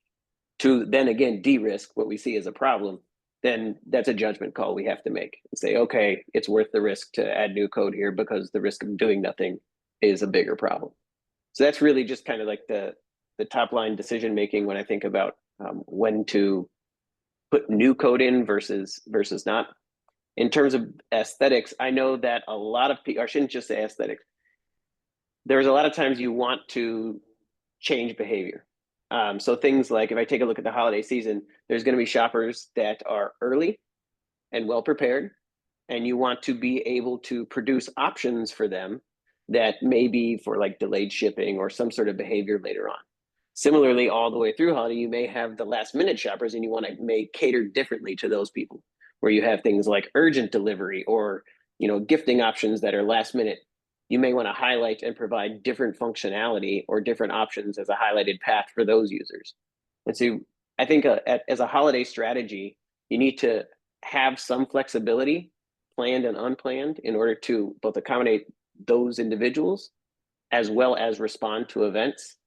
to then again de-risk what we see as a problem? Then that's a judgment call we have to make and say, okay, it's worth the risk to add new code here because the risk of doing nothing is a bigger problem. So that's really just kind of like the top line decision making when I think about when to put new code in versus not. In terms of aesthetics, I know that a lot of people, I shouldn't just say aesthetics, there's a lot of times you want to change behavior. So things like, if I take a look at the holiday season, there's going to be shoppers that are early and well prepared, and you want to be able to produce options for them that may be for like delayed shipping or some sort of behavior later on. Similarly, all the way through holiday, you may have the last minute shoppers and you want to cater differently to those people, where you have things like urgent delivery or gifting options that are last minute. You may want to highlight and provide different functionality or different options as a highlighted path for those users. And so I think as a holiday strategy, you need to have some flexibility, planned and unplanned, in order to both accommodate those individuals as well as respond to events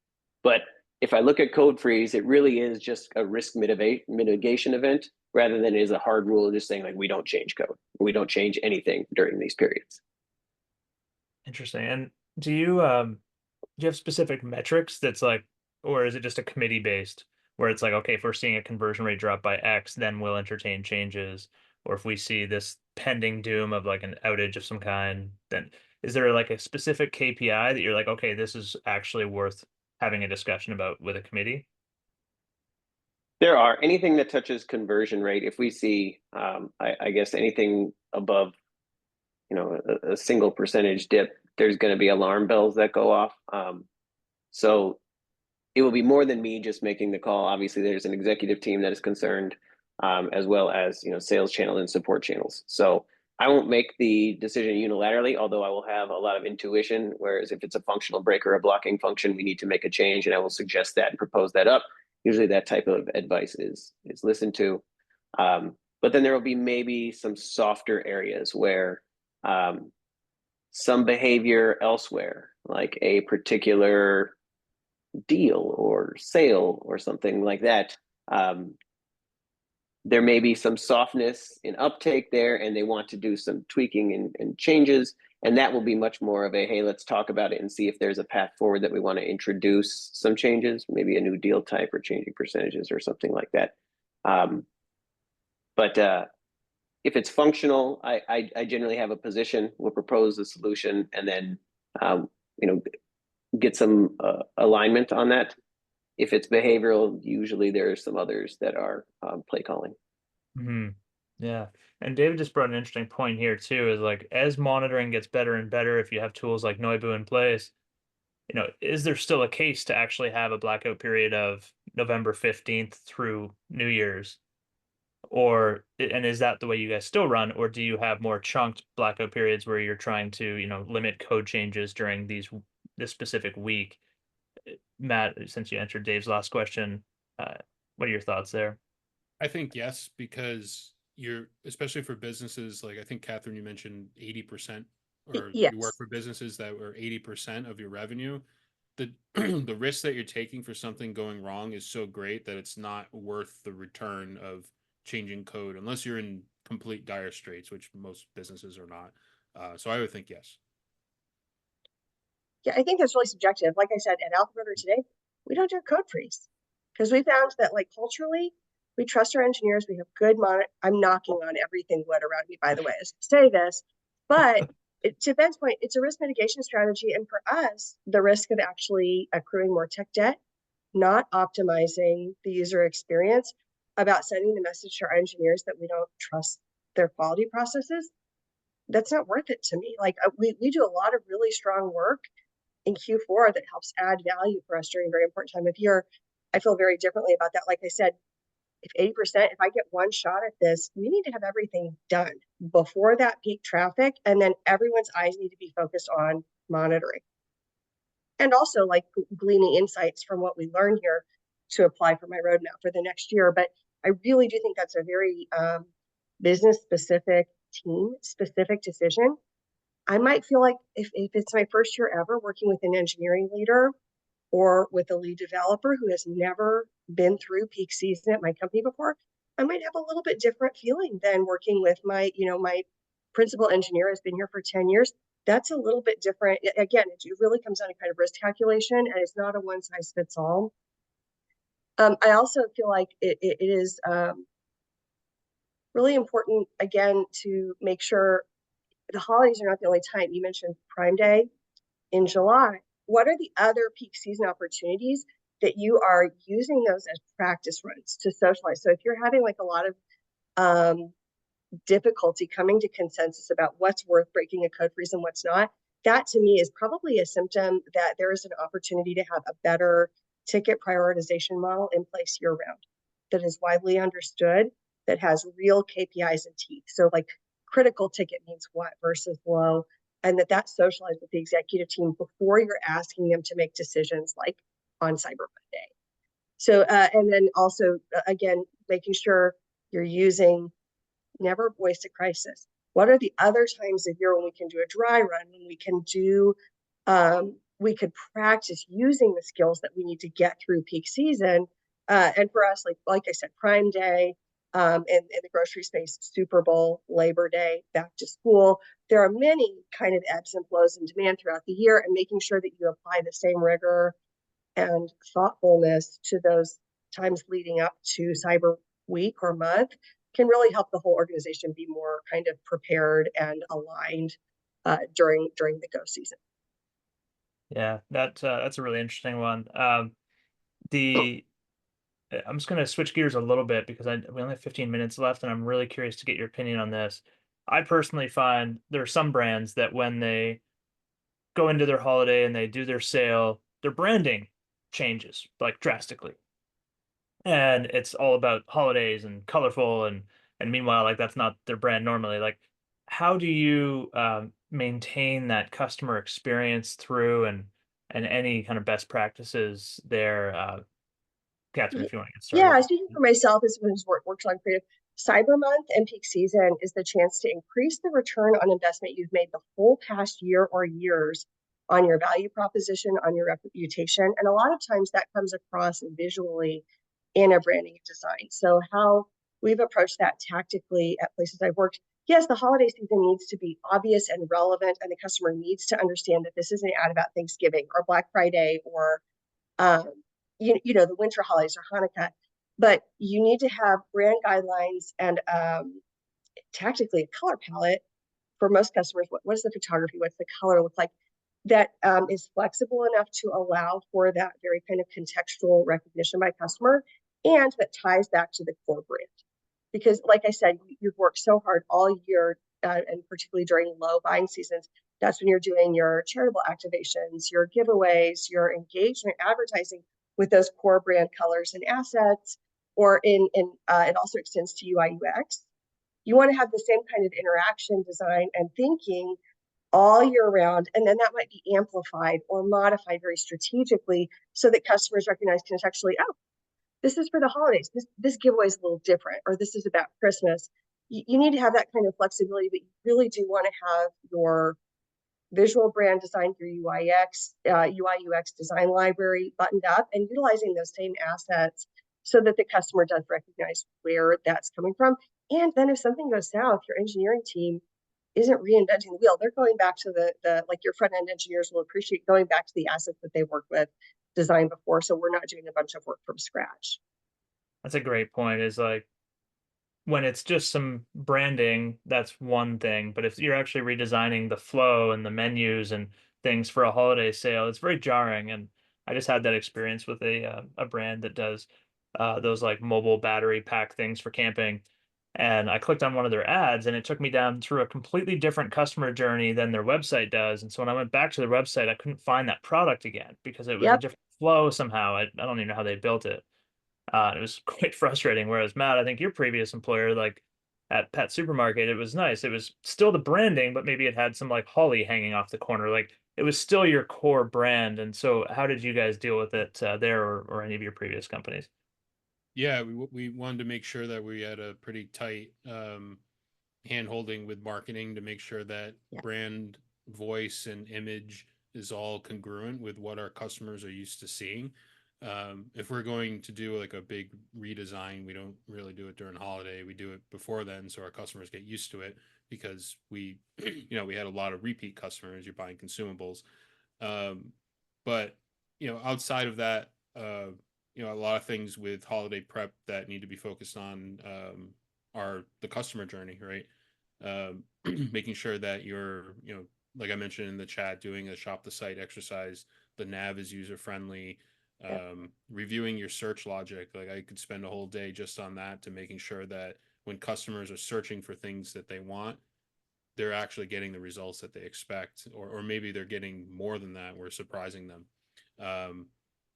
But if I look at code freeze, it really is just a risk mitigation event rather than it is a hard rule just saying like, we don't change code. We don't change anything during these periods. Interesting. And do you have specific metrics that's like, or is it just a committee based where it's like, okay, if we're seeing a conversion rate drop by X, then we'll entertain changes. Or if we see this pending doom of like an outage of some kind, then is there like a specific KPI that you're like, okay, this is actually worth having a discussion about with a committee? There are anything that touches conversion rate. If we see, I guess anything above, a single percentage dip, there's going to be alarm bells that go off. So it will be more than me just making the call. Obviously, there's an executive team that is concerned, as well as sales channel and support channels. So I won't make the decision unilaterally, although I will have a lot of intuition. Whereas if it's a functional break or a blocking function, we need to make a change, and I will suggest that and propose that up. Usually, that type of advice is listened to. But then there will be maybe some softer areas where some behavior elsewhere, like a particular deal or sale or something like that, there may be some softness in uptake there, and they want to do some tweaking and changes, and that will be much more of a, hey, let's talk about it and see if there's a path forward that we want to introduce some changes, maybe a new deal type or changing percentages or something like that. But if it's functional, I generally have a position, we'll propose a solution, and then get some alignment on that. If it's behavioral, usually there are some others that are play calling. Yeah. And David just brought an interesting point here too, is like as monitoring gets better and better, if you have tools like Noibu in place, is there still a case to actually have a blackout period of November 15th through New Year's? And is that the way you guys still run, or do you have more chunked blackout periods where you're trying to, limit code changes during this specific week? Matt, since you answered Dave's last question, what are your thoughts there? I think yes, because especially for businesses, like I think Catherine, you mentioned 80%, or Yes. you work for businesses that were 80% of your revenue. The risk that you're taking for something going wrong is so great that it's not worth the return of changing code unless you're in complete dire straits, which most businesses are not. So I would think yes. Yeah, I think that's really subjective. Like I said, at Alphabet today, we don't do a code freeze because we found that like culturally, we trust our engineers. We have good I'm knocking on everything wood around me, by the way, as I say this, but to Ben's point, it's a risk mitigation strategy. And for us, the risk of actually accruing more tech debt, not optimizing the user experience, about sending the message to our engineers that we don't trust their quality processes, that's not worth it to me. Like we do a lot of really strong work in Q4 that helps add value for us during a very important time of year. I feel very differently about that. Like I said, if 80%, if I get one shot at this, we need to have everything done before that peak traffic. And then everyone's eyes need to be focused on monitoring. And also like gleaning insights from what we learned here to apply for my roadmap for the next year. But I really do think that's a very business specific, team specific decision. I might feel like if it's my first year ever working with an engineering leader or with a lead developer who has never been through peak season at my company before, I might have a little bit different feeling than working with my principal engineer has been here for 10 years. That's a little bit different. Again, it really comes down to kind of risk calculation, and it's not a one size fits all. I also feel like it is really important, again, to make sure the holidays are not the only time. You mentioned Prime Day in July. What are the other peak season opportunities that you are using those as practice runs to socialize? So if you're having like a lot of difficulty coming to consensus about what's worth breaking a code freeze and what's not, that to me is probably a symptom that there is an opportunity to have a better ticket prioritization model in place year round that is widely understood, that has real KPIs and teeth. So like critical ticket means what versus low, and that's socialized with the executive team before you're asking them to make decisions like on Cyber Monday. So, and then also, again, making sure you're using never waste a crisis. What are the other times of year when we can do a dry run, when we can do we could practice using the skills that we need to get through peak season. And for us, like I said, Prime Day, in the grocery space, Super Bowl, Labor Day, back to school. There are many kind of ebbs and flows in demand throughout the year, and making sure that you apply the same rigor and thoughtfulness to those times leading up to Cyber Week or month can really help the whole organization be more kind of prepared and aligned during the go season. Yeah, that's a really interesting one. I'm just going to switch gears a little bit because we only have 15 minutes left, and I'm really curious to get your opinion on this. I personally find there are some brands that when they go into their holiday and they do their sale, their branding changes like drastically. And it's all about holidays and colorful and meanwhile, like that's not their brand normally. Like, how do you maintain that customer experience through and any kind of best practices there? Catherine, if you want to get started. Yeah, speaking for myself as someone who's worked on creative, Cyber Month and peak season is the chance to increase the return on investment you've made the whole past year or years on your value proposition, on your reputation. And a lot of times that comes across visually in a branding and design. So how we've approached that tactically at places I've worked. Yes, the holiday season needs to be obvious and relevant, and the customer needs to understand that this is an ad about Thanksgiving or Black Friday or the winter holidays or Hanukkah, but you need to have brand guidelines and tactically a color palette for most customers. What is the photography? What's the color look like? That is flexible enough to allow for that very kind of contextual recognition by customer, and that ties back to the core brand. Because like I said, you've worked so hard all year, and particularly during low buying seasons, that's when you're doing your charitable activations, your giveaways, your engagement advertising with those core brand colors and assets, or it also extends to UI UX. You want to have the same kind of interaction, design, and thinking all year round, and then that might be amplified or modified very strategically so that customers recognize contextually, oh, this is for the holidays. This giveaway is a little different, or this is about Christmas. You need to have that kind of flexibility, but you really do want to have your visual brand design, your UI UX design library buttoned up and utilizing those same assets so that the customer does recognize where that's coming from. And then if something goes south, your engineering team isn't reinventing the wheel. They're going back to the like your front end engineers will appreciate going back to the assets that they worked with, designed before. So we're not doing a bunch of work from scratch. That's a great point. Is like when it's just some branding, that's one thing. But if you're actually redesigning the flow and the menus and things for a holiday sale, it's very jarring. And I just had that experience with a brand that does those like mobile battery pack things for camping. And I clicked on one of their ads and it took me down through a completely different customer journey than their website does. And so when I went back to their website, I couldn't find that product again because it was a Yep. different flow somehow. I don't even know how they built it. It was quite frustrating. Whereas Matt, I think your previous employer, like at Pet Supermarket, it was nice. It was still the branding, but maybe it had some like holly hanging off the corner. Like it was still your core brand. And so, how did you guys deal with it there, or any of your previous companies? Yeah, we wanted to make sure that we had a pretty tight hand holding with marketing to make sure that brand voice and image is all congruent with what our customers are used to seeing. If we're going to do like a big redesign, we don't really do it during holiday. We do it before then, so our customers get used to it because we had a lot of repeat customers. You're buying consumables, but outside of that, a lot of things with holiday prep that need to be focused on are the customer journey, right? Making sure that you're, like I mentioned in the chat, doing a shop the site exercise. The nav is user friendly. Reviewing your search logic. Like I could spend a whole day just on that, to making sure that when customers are searching for things that they want, they're actually getting the results that they expect, or maybe they're getting more than that. We're surprising them.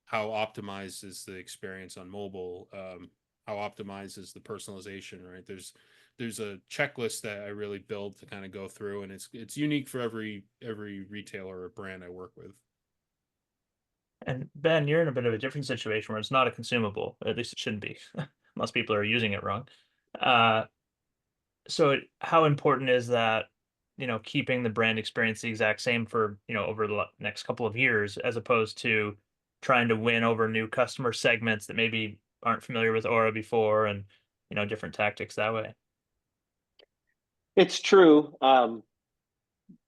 How optimized is the experience on mobile? How optimized is the personalization, right? There's a checklist that I really build to kind of go through, and it's unique for every retailer or brand I work with. And Ben, you're in a bit of a different situation where it's not a consumable. At least it shouldn't be. Most people are using it wrong. So how important is that keeping the brand experience the exact same for, over the next couple of years, as opposed to trying to win over new customer segments that maybe aren't familiar with Aura before, and, different tactics that way? It's true.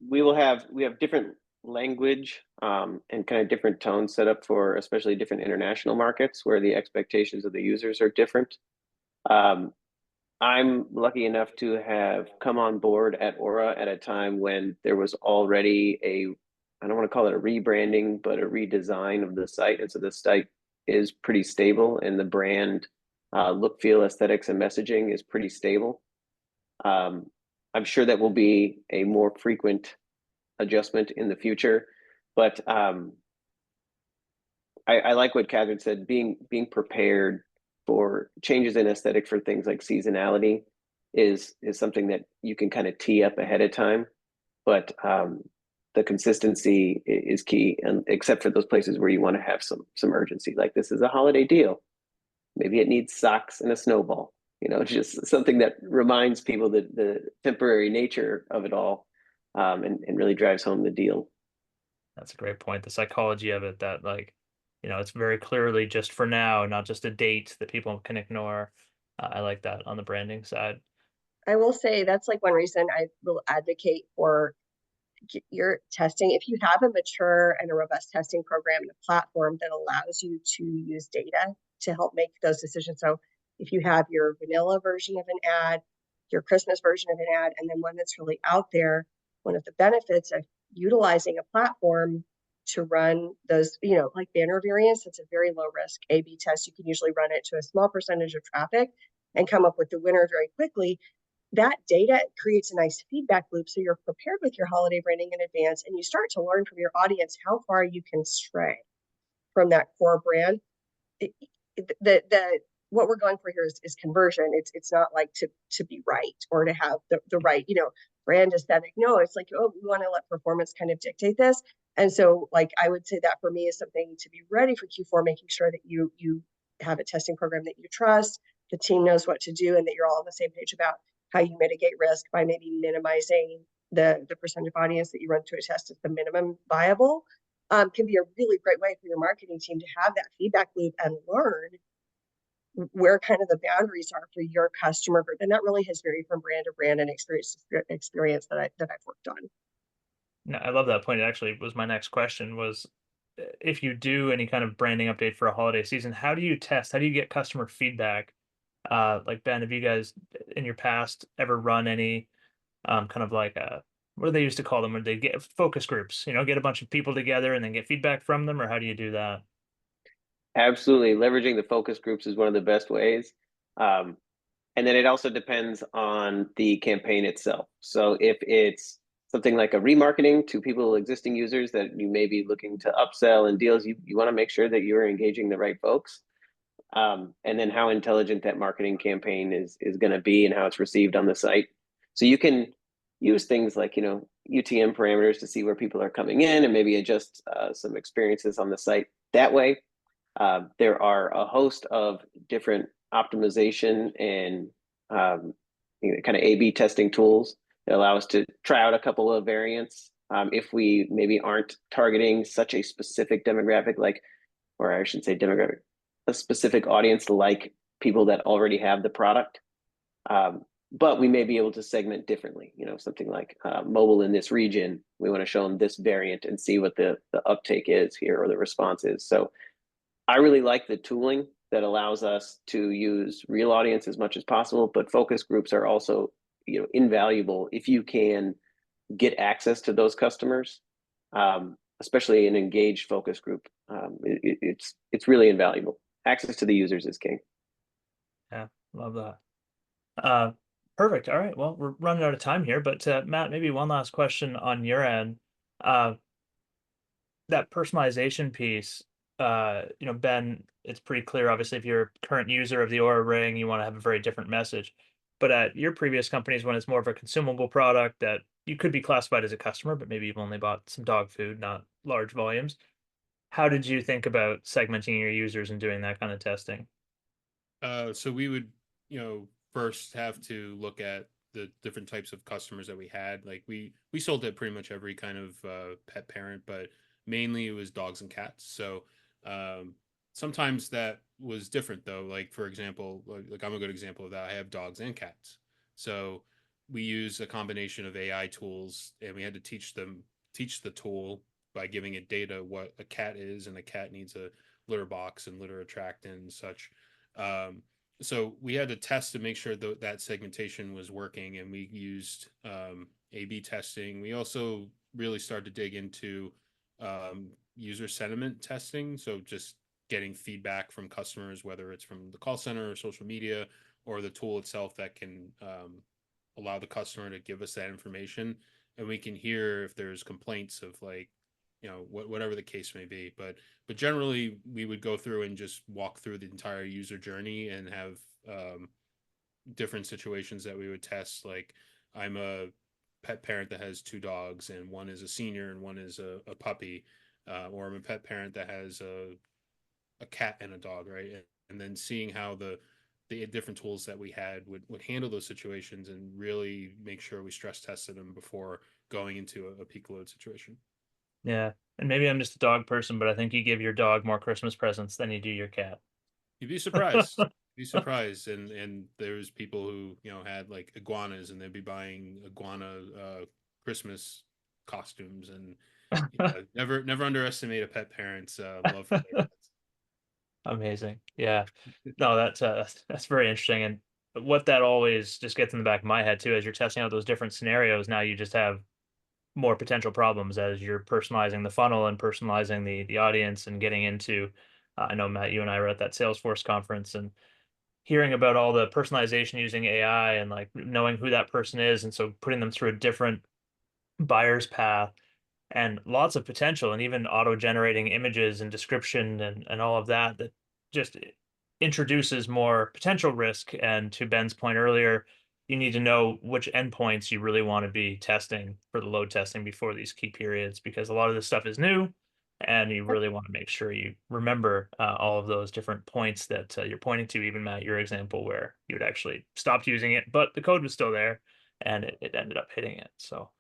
We have different language and kind of different tones set up for especially different international markets where the expectations of the users are different. Um, I'm lucky enough to have come on board at Aura at a time when there was already I don't want to call it a rebranding, but a redesign of the site. And so the site is pretty stable, and the brand look, feel, aesthetics, and messaging is pretty stable. I'm sure that will be a more frequent adjustment in the future, but I like what Catherine said, being prepared for changes in aesthetic for things like seasonality is something that you can kind of tee up ahead of time. But the consistency is key, and except for those places where you want to have some urgency, like this is a holiday deal. Maybe it needs socks and a snowball, just something that reminds people that the temporary nature of it all, and really drives home the deal. That's a great point. The psychology of it, that, like, it's very clearly just for now, not just a date that people can ignore. I like that on the branding side. I will say that's like one reason I will advocate for your testing. If you have a mature and a robust testing program and a platform that allows you to use data to help make those decisions. So if you have your vanilla version of an ad, your Christmas version of an ad, and then one that's really out there, one of the benefits of utilizing a platform to run those, like banner variants, it's a very low risk A/B test. You can usually run it to a small percentage of traffic and come up with the winner very quickly. That data creates a nice feedback loop, so you're prepared with your holiday branding in advance, and you start to learn from your audience how far you can stray from that core brand. The what we're going for here is conversion. It's not like to be right or to have the right brand aesthetic. No, it's like, oh, we want to let performance kind of dictate this. And so, like, I would say that for me is something to be ready for Q4, making sure that you have a testing program that you trust, the team knows what to do, and that you're all on the same page about how you mitigate risk by maybe minimizing the percentage of audience that you run to a test as the minimum viable. Can be a really great way for your marketing team to have that feedback loop and learn where kind of the boundaries are for your customer group. And that really has varied from brand to brand and experience that I've worked on. No, I love that point. It actually was my next question, was if you do any kind of branding update for a holiday season, how do you test? How do you get customer feedback? Like, Ben, have you guys in your past ever run any kind of like what do they used to call them, when they get focus groups, get a bunch of people together and then get feedback from them, or how do you do that? Absolutely. Leveraging the focus groups is one of the best ways. And then it also depends on the campaign itself. So if it's something like a remarketing to people, existing users that you may be looking to upsell and deals, you want to make sure that you're engaging the right folks. And then how intelligent that marketing campaign is going to be and how it's received on the site. So you can use things like, UTM parameters to see where people are coming in and maybe adjust some experiences on the site that way. There are a host of different optimization and kind of A/B testing tools that allow us to try out a couple of variants. If we maybe aren't targeting such a specific demographic, or I should say demographic, a specific audience like people that already have the product. But we may be able to segment differently, something like mobile in this region, we want to show them this variant and see what the uptake is here or the response is. So I really like the tooling that allows us to use real audience as much as possible, but focus groups are also, invaluable if you can get access to those customers, especially an engaged focus group. It's really invaluable. Access to the users is king. Yeah, love that. Perfect. All right. Well, we're running out of time here, but Matt, maybe one last question on your end. That personalization piece, Ben, it's pretty clear, obviously, if you're a current user of the Aura Ring, you want to have a very different message. But at your previous companies, when it's more of a consumable product that you could be classified as a customer, but maybe you've only bought some dog food, not large volumes, how did you think about segmenting your users and doing that kind of testing? So we would, first have to look at the different types of customers that we had. Like we sold to pretty much every kind of pet parent, but mainly it was dogs and cats. So sometimes that was different though. Like for example, like I'm a good example of that. I have dogs and cats. So we use a combination of AI tools, and we had to teach the tool by giving it data what a cat is, and a cat needs a litter box and litter attractant and such. So we had to test to make sure that segmentation was working, and we used A/B testing. We also really started to dig into user sentiment testing, so just getting feedback from customers, whether it's from the call center or social media or the tool itself that can allow the customer to give us that information, and we can hear if there's complaints of like, you know, whatever the case may be. But generally we would go through and just walk through the entire user journey and have different situations that we would test. Like I'm a pet parent that has 2 dogs, and one is a senior and one is a puppy, or I'm a pet parent that has a cat and a dog, right? And then seeing how the different tools that we had would handle those situations and really make sure we stress tested them before going into a peak load situation. Yeah. And maybe I'm just a dog person, but I think you give your dog more Christmas presents than you do your cat. You'd be surprised. Be surprised. And there's people who, you know, had like iguanas, and they'd be buying iguana Christmas costumes. And never underestimate a pet parent's love for their pets. Amazing. Yeah. No, that's very interesting. And what that always just gets in the back of my head too, as you're testing out those different scenarios, now you just have more potential problems as you're personalizing the funnel and personalizing the audience and getting into I know, Matt, you and I were at that Salesforce conference, and hearing about all the personalization using AI and like knowing who that person is, and so putting them through a different buyer's path and lots of potential, and even auto generating images and description and all of that that just introduces more potential risk. And to Ben's point earlier, you need to know which endpoints you really want to be testing for the load testing before these key periods, because a lot of this stuff is new, and you really want to make sure you remember all of those different points that you're pointing to. Even Matt, your example where you had actually stopped using it, but the code was still there, and it ended up hitting it. So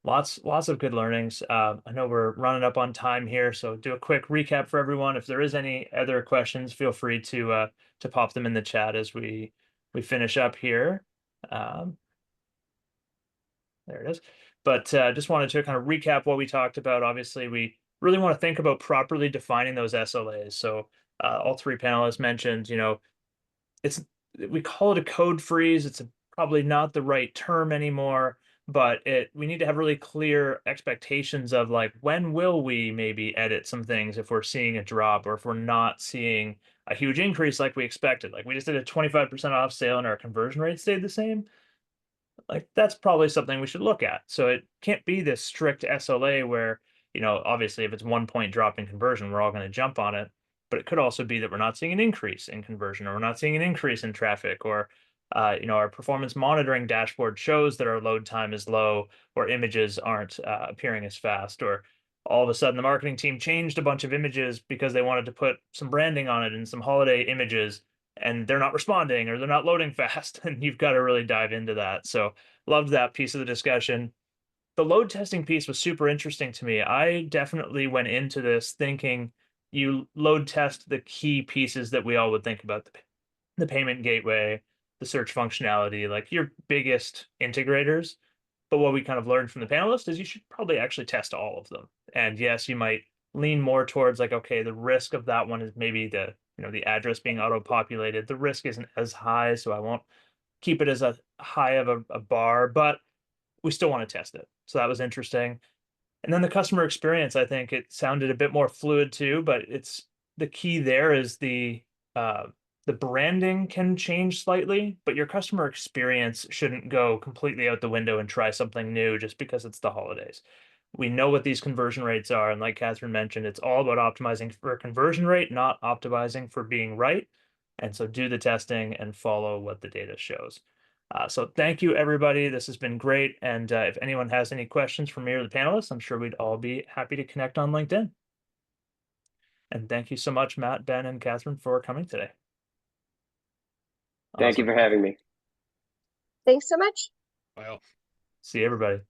lots of good learnings. I know we're running up on time here, so do a quick recap for everyone. If there is any other questions, feel free to pop them in the chat as we finish up here. There it is. But just wanted to kind of recap what we talked about. Obviously, we really want to think about properly defining those SLAs. So all 3 panelists mentioned, you know, we call it a code freeze. It's probably not the right term anymore, but we need to have really clear expectations of like, when will we maybe edit some things if we're seeing a drop, or if we're not seeing a huge increase like we expected. Like we just did a 25% off sale and our conversion rate stayed the same. Like that's probably something we should look at. So it can't be this strict SLA where, you know, obviously if it's 1 point drop in conversion, we're all going to jump on it. But it could also be that we're not seeing an increase in conversion, or we're not seeing an increase in traffic, or you know, our performance monitoring dashboard shows that our load time is low, or images aren't appearing as fast, or all of a sudden the marketing team changed a bunch of images because they wanted to put some branding on it and some holiday images, and they're not responding or they're not loading fast. And you've got to really dive into that. So loved that piece of the discussion. The load testing piece was super interesting to me. I definitely went into this thinking you load test the key pieces that we all would think about: the payment gateway, the search functionality, like your biggest integrators. But what we kind of learned from the panelists is you should probably actually test all of them. And yes, you might lean more towards like, okay, the risk of that one is maybe the, you know, the address being auto-populated. The risk isn't as high, so I won't keep it as a high of a bar, but we still want to test it. So that was interesting. And then the customer experience, I think it sounded a bit more fluid too, but it's the key there is the branding can change slightly, but your customer experience shouldn't go completely out the window and try something new just because it's the holidays. We know what these conversion rates are, and like Catherine mentioned, it's all about optimizing for conversion rate, not optimizing for being right. And so do the testing and follow what the data shows. So thank you, everybody. This has been great. And if anyone has any questions for me or the panelists, I'm sure we'd all be happy to connect on LinkedIn. And thank you so much, Matt, Ben, and Catherine, for coming today. Thank you Awesome. for having me. Thanks so much. Bye all. See everybody.